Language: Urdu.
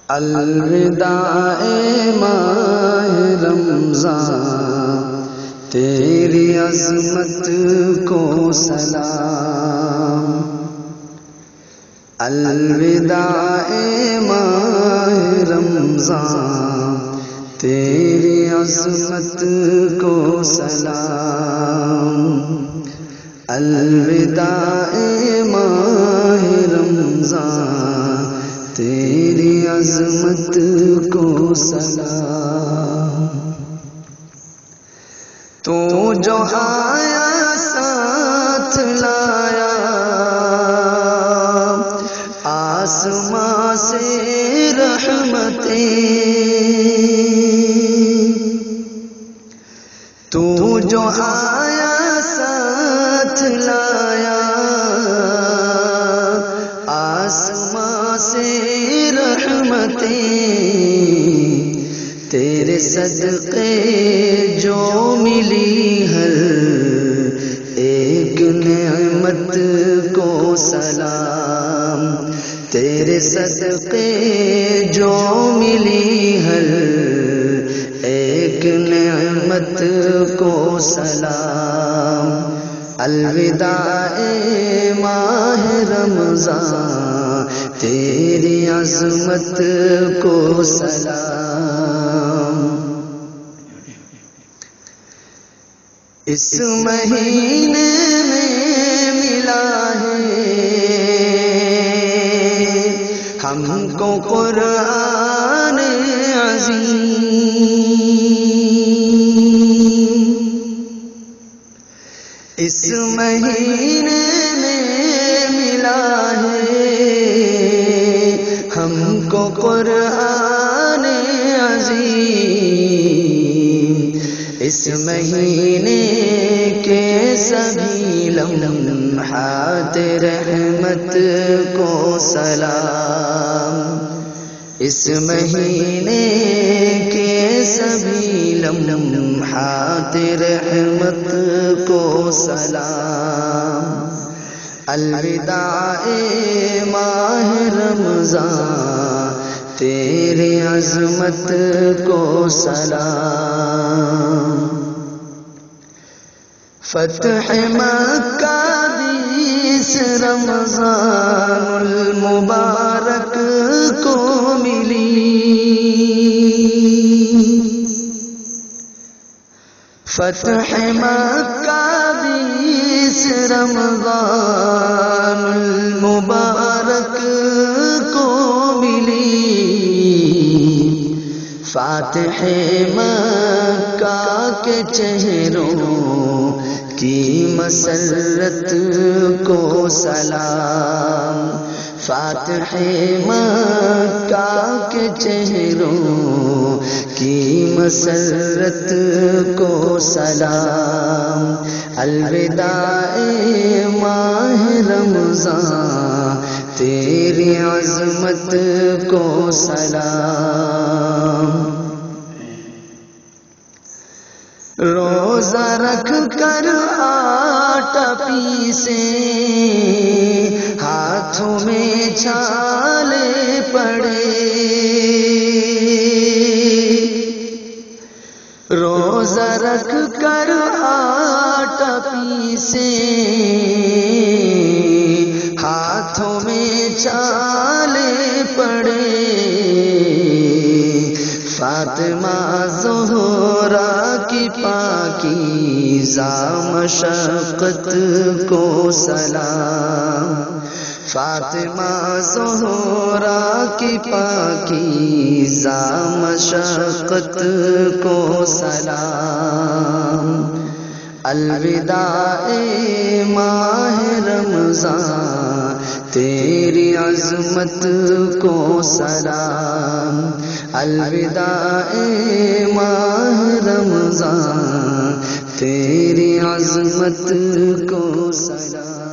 الوداع ماہ رمضان تیری عظمت کو سلام۔ الوداع ماہ رمضان تیری عظمت کو سلام۔ الوداع ماہ رمضان تیری عظمت کو سلام۔ تو جو آیا ساتھ لایا آسمان سے رحمتیں، تو جو آیا ساتھ لایا آسمان سے رحمتیں، تیرے صدقے جو ملی ہر ایک نعمت کو سلام۔ تیرے صدقے جو ملی ہر ایک نعمت کو سلام۔ الوداع ماہ رمضان تیری عظمت کو سلام۔ اس مہینے میں ملا ہے ہم کو قرآن عظیم۔ اس مہینے میں ملا ہے ہم کو قرآن عظیم۔ اس مہینے کے سبھی لمحات رحمت کو سلام۔ اس مہینے کے سبھی لمحات رحمت کو سلام۔ الوداع ماہ رمضان تیری عظمت کو سلام۔ فتح مکہ 20 رمضان المبارک کو ملی، فتح مکہ 20 رمضان المبارک کو ملی۔ فاتح مکہ کے چہروں کی مسرت کو سلام۔ فاتح مکہ کے چہروں کی مسرت کو سلام۔ الوداع ماہ رمضان تیری عظمت کو سلام۔ روزہ رکھ کر آٹا پیسے ہاتھوں میں چھالے پڑے، روزہ رکھ کر آٹا پیسے ہاتھوں میں چھالے پڑے۔ فاطمہ زہرا کی پاکیزہ مشقت کو سلام۔ فاطمہ زہرا کی پاکیزہ مشقت کو سلام۔ الوداع ماہ رمضان تیری عظمت کو سلام۔ الوداع ماہ رمضان تیری عظمت کو سلام۔